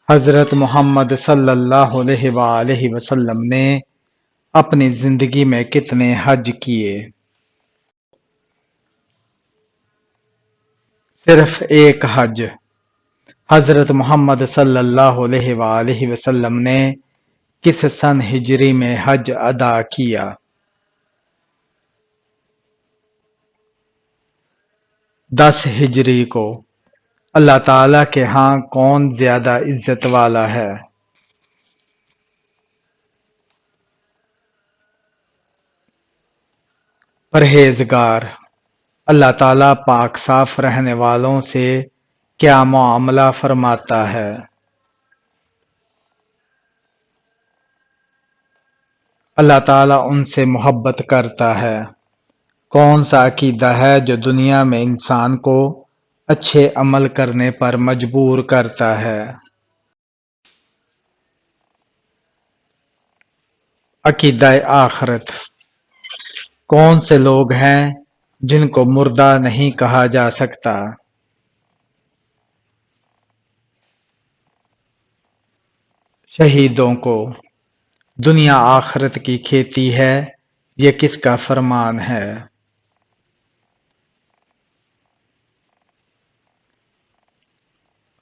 حضرت محمد صلی اللہ علیہ وآلہ وسلم نے اپنی زندگی میں کتنے حج کیے؟ صرف ایک حج۔ حضرت محمد صلی اللہ علیہ وآلہ وسلم نے کس سن ہجری میں حج ادا کیا؟ 10 ہجری کو۔ اللہ تعالیٰ کے ہاں کون زیادہ عزت والا ہے؟ پرہیزگار۔ اللہ تعالیٰ پاک صاف رہنے والوں سے کیا معاملہ فرماتا ہے؟ اللہ تعالیٰ ان سے محبت کرتا ہے۔ کون سا عقیدہ ہے جو دنیا میں انسان کو اچھے عمل کرنے پر مجبور کرتا ہے؟ عقیدہ آخرت۔ کون سے لوگ ہیں جن کو مردہ نہیں کہا جا سکتا؟ شہیدوں کو۔ دنیا آخرت کی کھیتی ہے، یہ کس کا فرمان ہے؟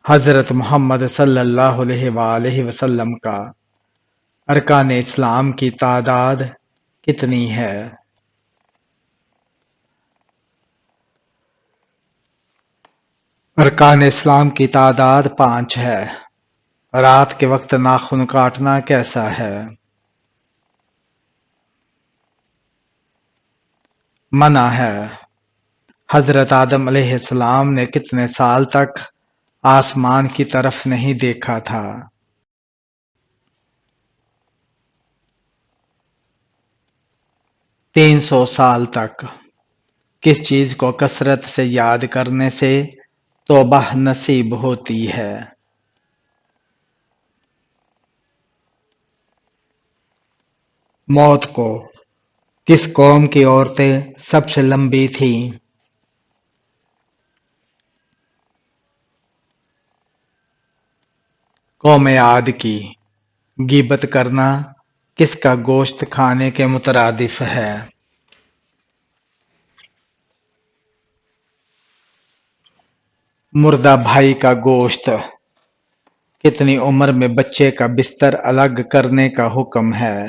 حضرت محمد صلی اللہ علیہ وآلہ وسلم کا ارکان اسلام کی تعداد کتنی ہے؟ ارکان اسلام کی تعداد 5 ہے۔ رات کے وقت ناخن کاٹنا کیسا ہے؟ منع ہے۔ حضرت آدم علیہ السلام نے کتنے سال تک آسمان کی طرف نہیں دیکھا تھا؟ 300 سال تک۔ کس چیز کو کثرت سے یاد کرنے سے توبہ نصیب ہوتی ہے؟ موت کو۔ کس قوم کی عورتیں سب سے لمبی تھیں؟ قوم عاد کی۔ غیبت کرنا کس کا گوشت کھانے کے مترادف ہے؟ مردہ بھائی کا گوشت۔ کتنی عمر میں بچے کا بستر الگ کرنے کا حکم ہے؟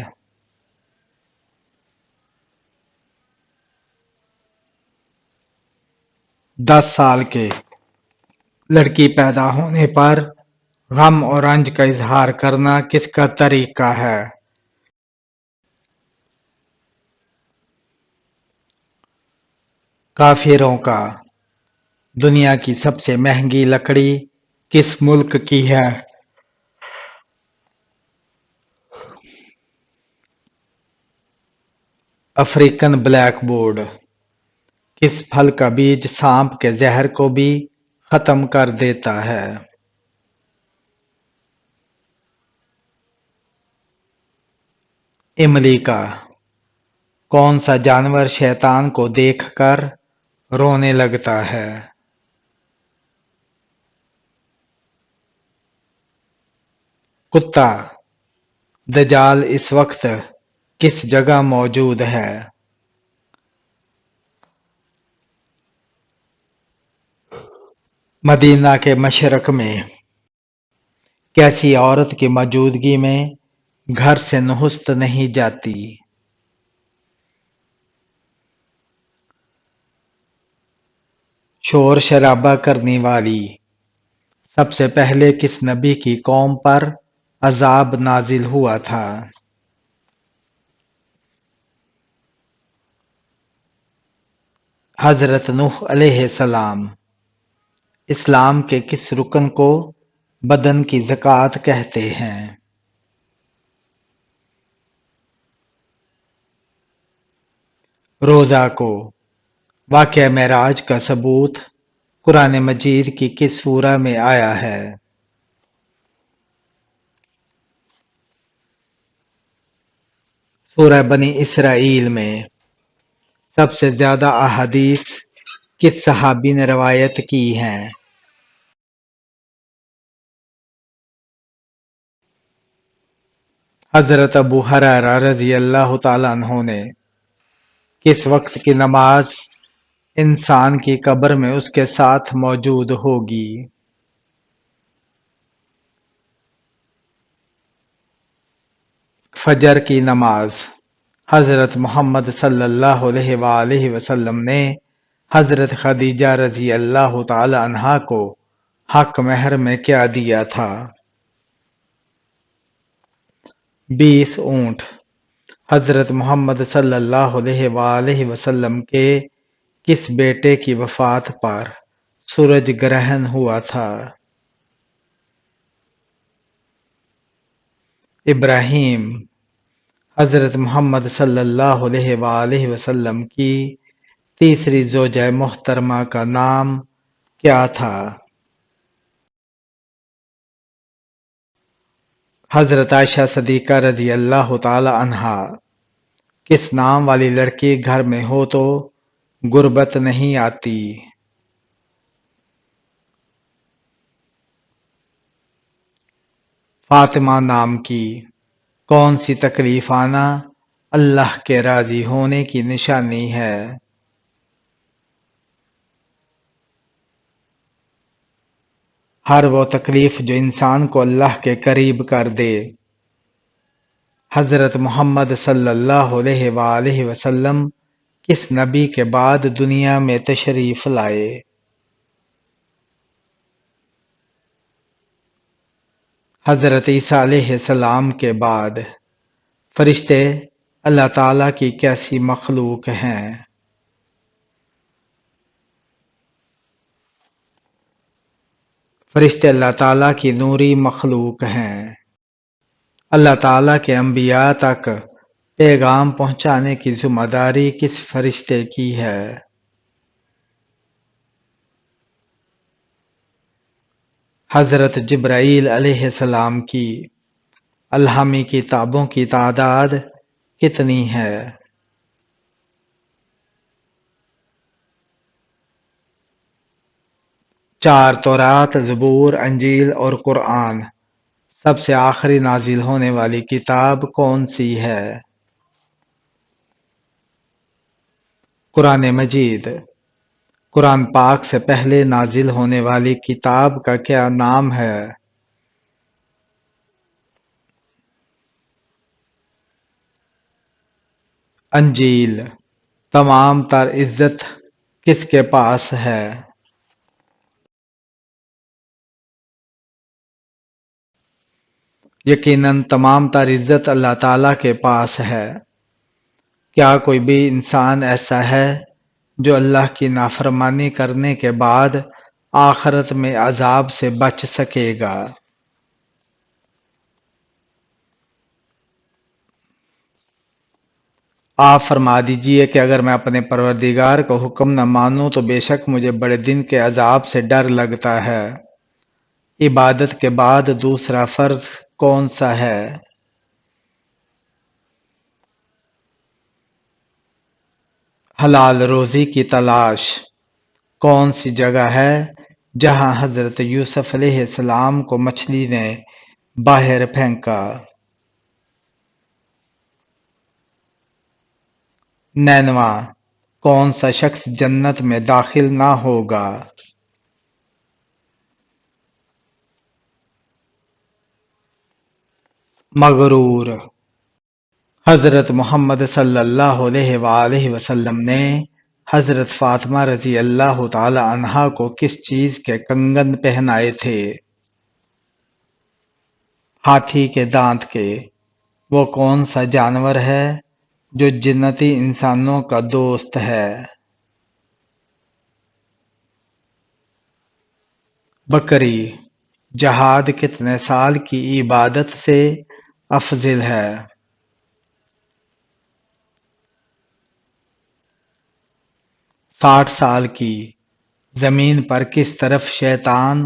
10 سال کے۔ لڑکی پیدا ہونے پر غم اور رنج کا اظہار کرنا کس کا طریقہ ہے؟ کافروں کا۔ دنیا کی سب سے مہنگی لکڑی کس ملک کی ہے؟ African black board. کس پھل کا بیج سانپ کے زہر کو بھی ختم کر دیتا ہے؟ املی کا۔ کون سا جانور شیطان کو دیکھ کر رونے لگتا ہے؟ کتا۔ دجال اس وقت کس جگہ موجود ہے؟ مدینہ کے مشرق میں۔ کیسی عورت کی موجودگی میں گھر سے نہست نہیں جاتی؟ شور شرابہ کرنے والی۔ سب سے پہلے کس نبی کی قوم پر عذاب نازل ہوا تھا؟ حضرت نوح علیہ السلام۔ اسلام کے کس رکن کو بدن کی زکوٰۃ کہتے ہیں؟ روزہ کو۔ واقعہ معراج کا ثبوت قرآن مجید کی کس سورہ میں آیا ہے؟ سورہ بنی اسرائیل میں۔ سب سے زیادہ احادیث کس صحابی نے روایت کی ہیں؟ حضرت ابو ہریرہ رضی اللہ تعالیٰ عنہ نے کس وقت کی نماز انسان کی قبر میں اس کے ساتھ موجود ہوگی؟ فجر کی نماز۔ حضرت محمد صلی اللہ علیہ وآلہ وسلم نے حضرت خدیجہ رضی اللہ تعالی عنہا کو حق مہر میں کیا دیا تھا؟ 20 اونٹ۔ حضرت محمد صلی اللہ علیہ وآلہ وسلم کے کس بیٹے کی وفات پر سورج گرہن ہوا تھا؟ ابراہیم۔ حضرت محمد صلی اللہ علیہ وآلہ وسلم کی تیسری زوجہ محترمہ کا نام کیا تھا؟ حضرت عائشہ صدیقہ رضی اللہ تعالی عنہا۔ کس نام والی لڑکی گھر میں ہو تو غربت نہیں آتی؟ فاطمہ نام کی کون سی تکلیف آنا اللہ کے راضی ہونے کی نشانی ہے؟ ہر وہ تکلیف جو انسان کو اللہ کے قریب کر دے۔ حضرت محمد صلی اللہ علیہ وآلہ وسلم کس نبی کے بعد دنیا میں تشریف لائے؟ حضرت عیسیٰ علیہ السلام کے بعد۔ فرشتے اللہ تعالیٰ کی کیسی مخلوق ہیں؟ فرشتے اللہ تعالیٰ کی نوری مخلوق ہیں۔ اللہ تعالیٰ کے انبیاء تک پیغام پہنچانے کی ذمہ داری کس فرشتے کی ہے؟ حضرت جبرائیل علیہ السلام کی الہامی کتابوں کی تعداد کتنی ہے؟ 4۔ تورات، زبور، انجیل اور قرآن۔ سب سے آخری نازل ہونے والی کتاب کون سی ہے؟ قرآن مجید۔ قرآن پاک سے پہلے نازل ہونے والی کتاب کا کیا نام ہے؟ انجیل۔ تمام تر عزت کس کے پاس ہے؟ یقیناً تمام تر عزت اللہ تعالیٰ کے پاس ہے۔ کیا کوئی بھی انسان ایسا ہے جو اللہ کی نافرمانی کرنے کے بعد آخرت میں عذاب سے بچ سکے گا؟ آپ فرما دیجئے کہ اگر میں اپنے پروردگار کو حکم نہ مانوں تو بے شک مجھے بڑے دن کے عذاب سے ڈر لگتا ہے۔ عبادت کے بعد دوسرا فرض کون سا ہے؟ حلال روزی کی تلاش۔ کون سی جگہ ہے جہاں حضرت یوسف علیہ السلام کو مچھلی نے باہر پھینکا؟ نینوا۔ کون سا شخص جنت میں داخل نہ ہوگا؟ مغرور۔ حضرت محمد صلی اللہ علیہ وآلہ وسلم نے حضرت فاطمہ رضی اللہ تعالی عنہا کو کس چیز کے کنگن پہنائے تھے؟ ہاتھی کے دانت کے۔ وہ کون سا جانور ہے جو جنتی انسانوں کا دوست ہے؟ بکری۔ جہاد کتنے سال کی عبادت سے افضل ہے؟ 60 سال کی۔ زمین پر کس طرف شیطان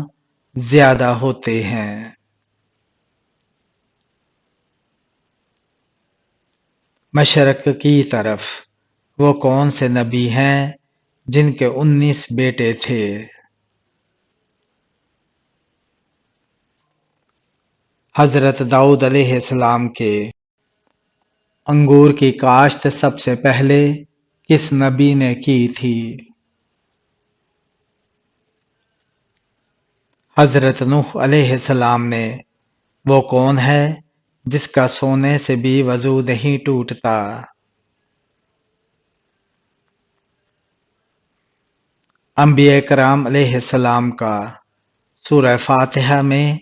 زیادہ ہوتے ہیں؟ مشرق کی طرف۔ وہ کون سے نبی ہیں جن کے 19 بیٹے تھے؟ حضرت داؤد علیہ السلام کے انگور کی کاشت سب سے پہلے کس نبی نے کی تھی؟ حضرت نوح علیہ السلام نے۔ وہ کون ہے جس کا سونے سے بھی وضو نہیں ٹوٹتا؟ انبیاء کرام علیہ السلام کا سورہ فاتحہ میں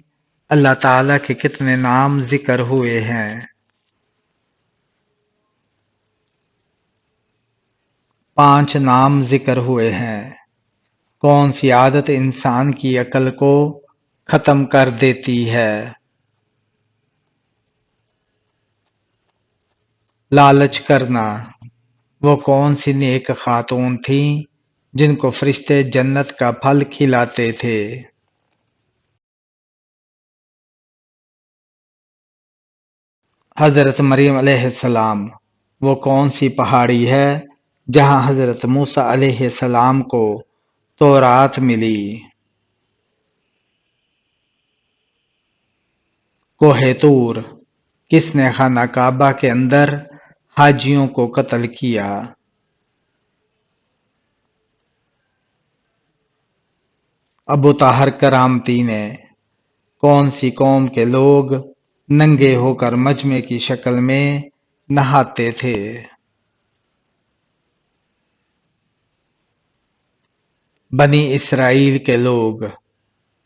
اللہ تعالیٰ کے کتنے نام ذکر ہوئے ہیں؟ 5 نام ذکر ہوئے ہیں۔ کون سی عادت انسان کی عقل کو ختم کر دیتی ہے؟ لالچ کرنا۔ وہ کون سی نیک خاتون تھیں جن کو فرشتے جنت کا پھل کھلاتے تھے؟ حضرت مریم علیہ السلام۔ وہ کون سی پہاڑی ہے جہاں حضرت موسیٰ علیہ السلام کو تورات ملی؟ کوہ طور۔ کس نے خانہ کعبہ کے اندر حاجیوں کو قتل کیا؟ ابو طاہر کرامتی نے۔ کون سی قوم کے لوگ ننگے ہو کر مجمع کی شکل میں نہاتے تھے؟ بنی اسرائیل کے لوگ۔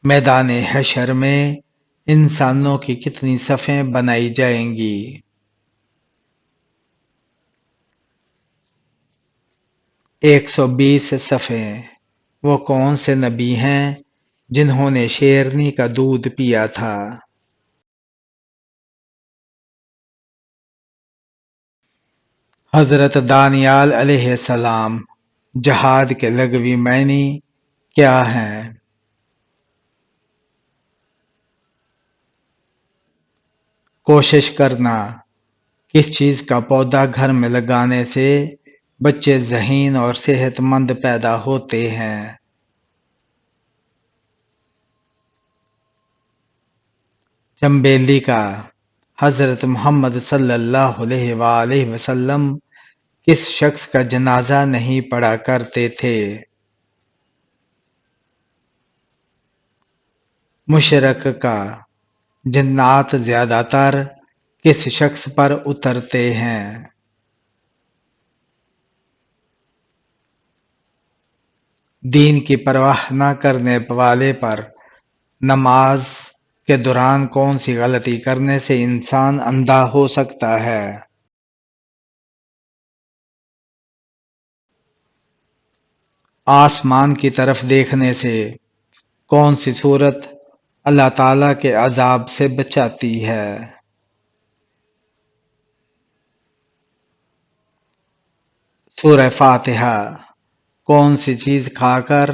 میدان حشر میں انسانوں کی کتنی صفیں بنائی جائیں گی؟ 120 صفیں۔ وہ کون سے نبی ہیں جنہوں نے شیرنی کا دودھ پیا تھا؟ حضرت دانیال علیہ السلام۔ جہاد کے لغوی معنی کیا ہیں؟ کوشش کرنا۔ کس چیز کا پودا گھر میں لگانے سے بچے ذہین اور صحت مند پیدا ہوتے ہیں؟ چنبیلی کا۔ حضرت محمد صلی اللہ علیہ وآلہ وسلم کس شخص کا جنازہ نہیں پڑھا کرتے تھے؟ مشرک کا۔ جنات زیادہ تر کس شخص پر اترتے ہیں؟ دین کی پرواہ نہ کرنے والے پر۔ نماز کے دوران کون سی غلطی کرنے سے انسان اندھا ہو سکتا ہے؟ آسمان کی طرف دیکھنے سے۔ کون سی صورت اللہ تعالیٰ کے عذاب سے بچاتی ہے؟ سورہ فاتحہ۔ کون سی چیز کھا کر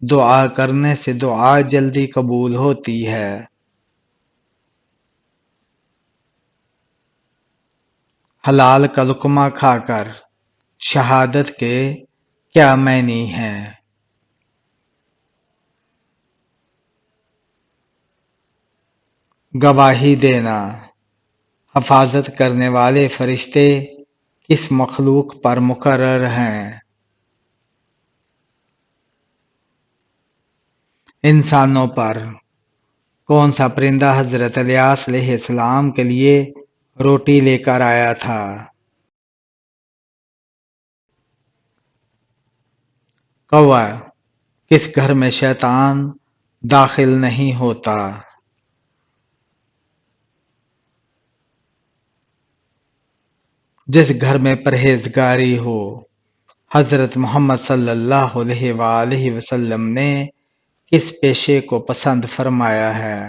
دعا کرنے سے دعا جلدی قبول ہوتی ہے؟ حلال کا لقمہ کھا کر شہادت کے کیا معنی ہیں؟ گواہی دینا۔ حفاظت کرنے والے فرشتے کس مخلوق پر مقرر ہیں؟ انسانوں پر۔ کون سا پرندہ حضرت الیاس علیہ السلام کے لیے روٹی لے کر آیا تھا؟ کوا۔ کس گھر میں شیطان داخل نہیں ہوتا؟ جس گھر میں پرہیزگاری ہو۔ حضرت محمد صلی اللہ علیہ وآلہ وسلم نے کس پیشے کو پسند فرمایا ہے؟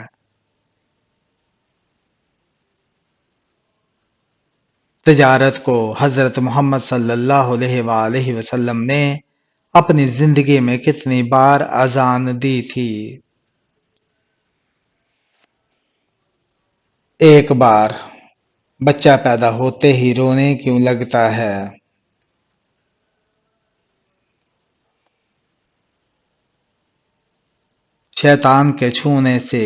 تجارت کو حضرت محمد صلی اللہ علیہ وآلہ وسلم نے اپنی زندگی میں کتنی بار اذان دی تھی؟ ایک بار۔ بچہ پیدا ہوتے ہی رونے کیوں لگتا ہے؟ شیطان کے چھونے سے۔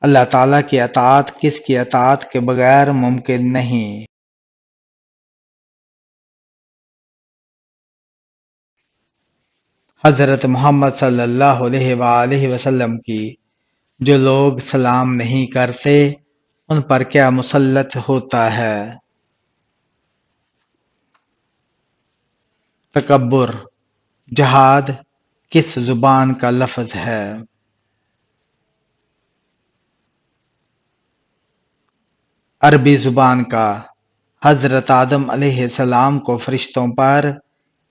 اللہ تعالیٰ کی اطاعت کس کی اطاعت کے بغیر ممکن نہیں؟ حضرت محمد صلی اللہ علیہ وآلہ وسلم کی جو لوگ سلام نہیں کرتے ان پر کیا مسلط ہوتا ہے؟ تکبر۔ جہاد کس زبان کا لفظ ہے؟ عربی زبان کا۔ حضرت آدم علیہ السلام کو فرشتوں پر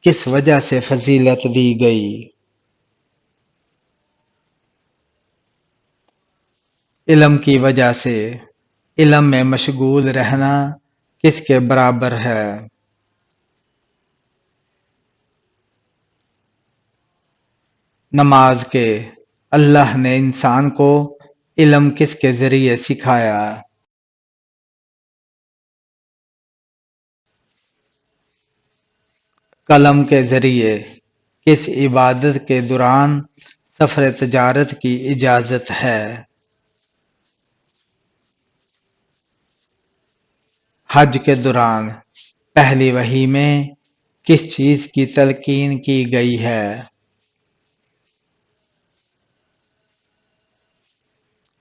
کس وجہ سے فضیلت دی گئی؟ علم کی وجہ سے۔ علم میں مشغول رہنا کس کے برابر ہے؟ نماز کے۔ اللہ نے انسان کو علم کس کے ذریعے سکھایا؟ قلم کے ذریعے۔ کس عبادت کے دوران سفر تجارت کی اجازت ہے؟ حج کے دوران۔ پہلی وحی میں کس چیز کی تلقین کی گئی ہے؟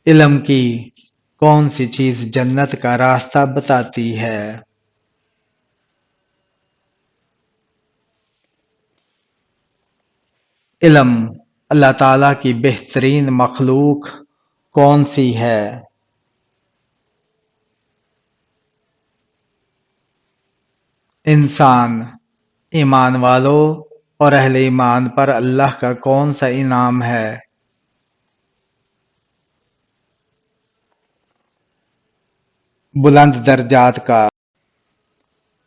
علم کی کون سی چیز جنت کا راستہ بتاتی ہے؟ علم۔ اللہ تعالیٰ کی بہترین مخلوق کون سی ہے؟ انسان۔ ایمان والوں اور اہل ایمان پر اللہ کا کون سا انعام ہے؟ بلند درجات کا۔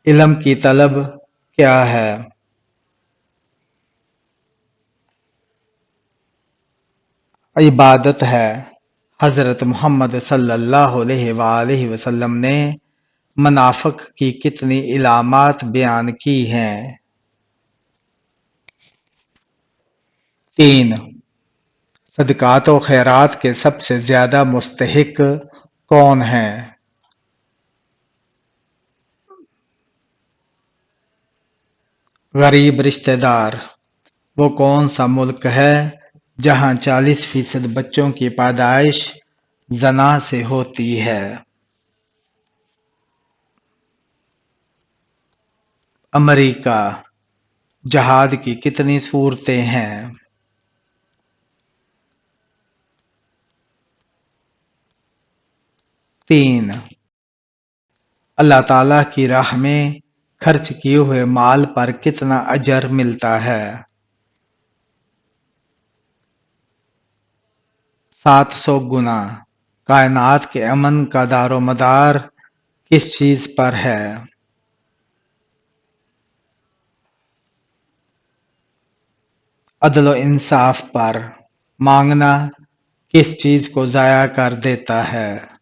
علم کی طلب کیا ہے؟ عبادت ہے۔ حضرت محمد صلی اللہ علیہ وآلہ وسلم نے منافق کی کتنی علامات بیان کی ہیں؟ 3۔ صدقات و خیرات کے سب سے زیادہ مستحق کون ہیں؟ غریب رشتہ دار۔ وہ کون سا ملک ہے جہاں 40% بچوں کی پیدائش زنا سے ہوتی ہے؟ امریکہ۔ جہاد کی کتنی صورتیں ہیں؟ 3۔ اللہ تعالیٰ کی راہ میں خرچ کیے ہوئے مال پر کتنا اجر ملتا ہے؟ 700 گنا۔ کائنات کے امن کا دار و مدار کس چیز پر ہے؟ عدل و انصاف پر۔ مانگنا کس چیز کو ضائع کر دیتا ہے؟